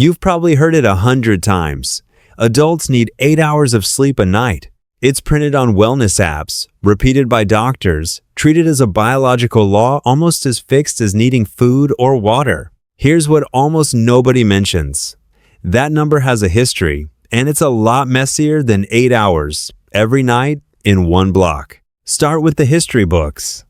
You've probably heard it 100 times. Adults need 8 hours of sleep a night. It's printed on wellness apps, repeated by doctors, treated as a biological law almost as fixed as needing food or water. Here's what almost nobody mentions. That number has a history, and it's a lot messier than 8 hours, every night, in one block. Start with the history books.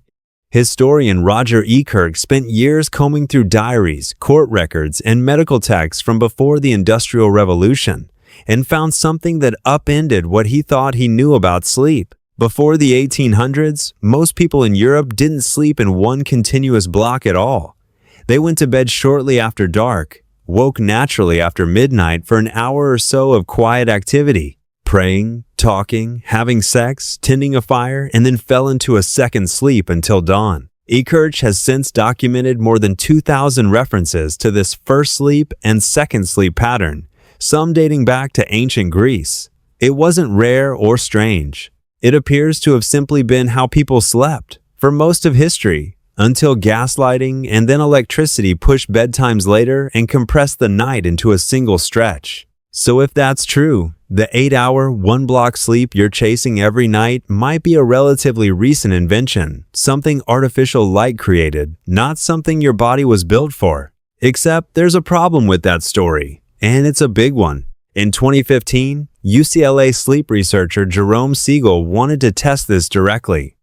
Historian Roger Ekirch spent years combing through diaries, court records, and medical texts from before the Industrial Revolution, and found something that upended what he thought he knew about sleep. Before the 1800s, most people in Europe didn't sleep in one continuous block at all. They went to bed shortly after dark, woke naturally after midnight for an hour or so of quiet activity, praying, talking, having sex, tending a fire, and then fell into a second sleep until dawn. Ekirch has since documented more than 2,000 references to this first sleep and second sleep pattern, some dating back to ancient Greece. It wasn't rare or strange. It appears to have simply been how people slept for most of history, until gaslighting and then electricity pushed bedtimes later and compressed the night into a single stretch. So if that's true, the 8-hour, one-block sleep you're chasing every night might be a relatively recent invention, something artificial light created, not something your body was built for. Except there's a problem with that story, and it's a big one. In 2015, UCLA sleep researcher Jerome Siegel wanted to test this directly.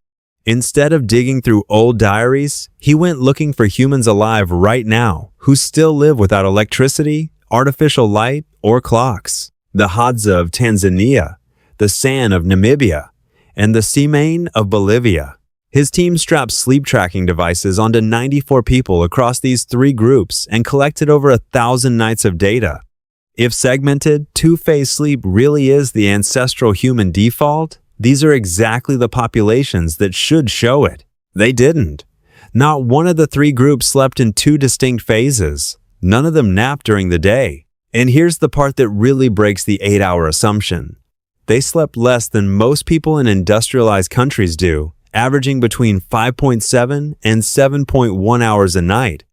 Instead of digging through old diaries, he went looking for humans alive right now who still live without electricity, artificial light, or clocks. The Hadza of Tanzania, the San of Namibia, and the Simane of Bolivia. His team strapped sleep tracking devices onto 94 people across these three groups and collected over 1,000 nights of data. If segmented, two-phase sleep really is the ancestral human default, these are exactly the populations that should show it. They didn't. Not one of the three groups slept in two distinct phases. None of them napped during the day. And here's the part that really breaks the 8-hour assumption. They slept less than most people in industrialized countries do, averaging between 5.7 and 7.1 hours a night.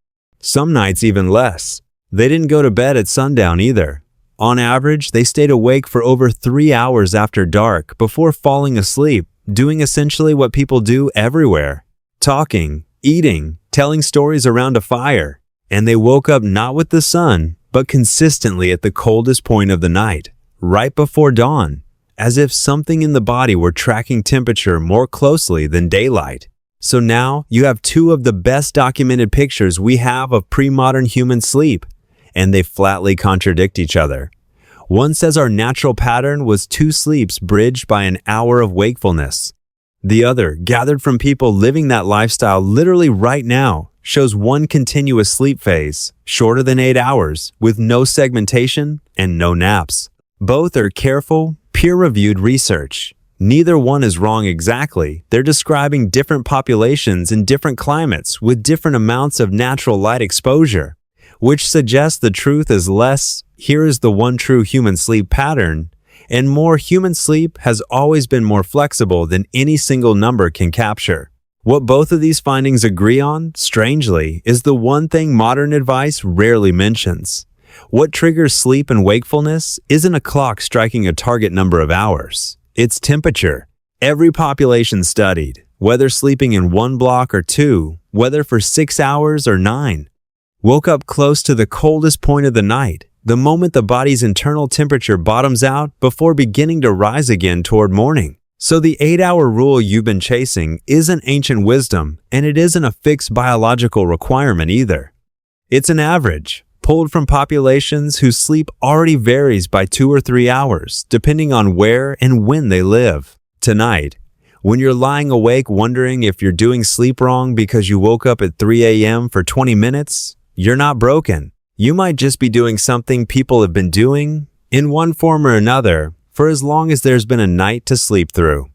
Some nights even less. They didn't go to bed at sundown either. On average, they stayed awake for over 3 hours after dark before falling asleep, doing essentially what people do everywhere. Talking, eating, telling stories around a fire. And they woke up not with the sun, but consistently at the coldest point of the night, right before dawn, as if something in the body were tracking temperature more closely than daylight. So now you have two of the best documented pictures we have of pre-modern human sleep, and they flatly contradict each other. One says our natural pattern was 2 sleeps bridged by an hour of wakefulness. The other, gathered from people living that lifestyle literally right now, shows one continuous sleep phase, shorter than 8 hours, with no segmentation and no naps. Both are careful, peer-reviewed research. Neither one is wrong exactly. They're describing different populations in different climates with different amounts of natural light exposure, which suggests the truth is less, here is the one true human sleep pattern, and more, human sleep has always been more flexible than any single number can capture. What both of these findings agree on, strangely, is the one thing modern advice rarely mentions. What triggers sleep and wakefulness isn't a clock striking a target number of hours. It's temperature. Every population studied, whether sleeping in 1 block or 2, whether for 6 hours or 9, woke up close to the coldest point of the night, the moment the body's internal temperature bottoms out before beginning to rise again toward morning. So the 8-hour rule you've been chasing isn't ancient wisdom, and it isn't a fixed biological requirement either. It's an average, pulled from populations whose sleep already varies by 2 or 3 hours, depending on where and when they live. Tonight, when you're lying awake wondering if you're doing sleep wrong because you woke up at 3 a.m. for 20 minutes, you're not broken. You might just be doing something people have been doing, in one form or another, for as long as there's been a night to sleep through.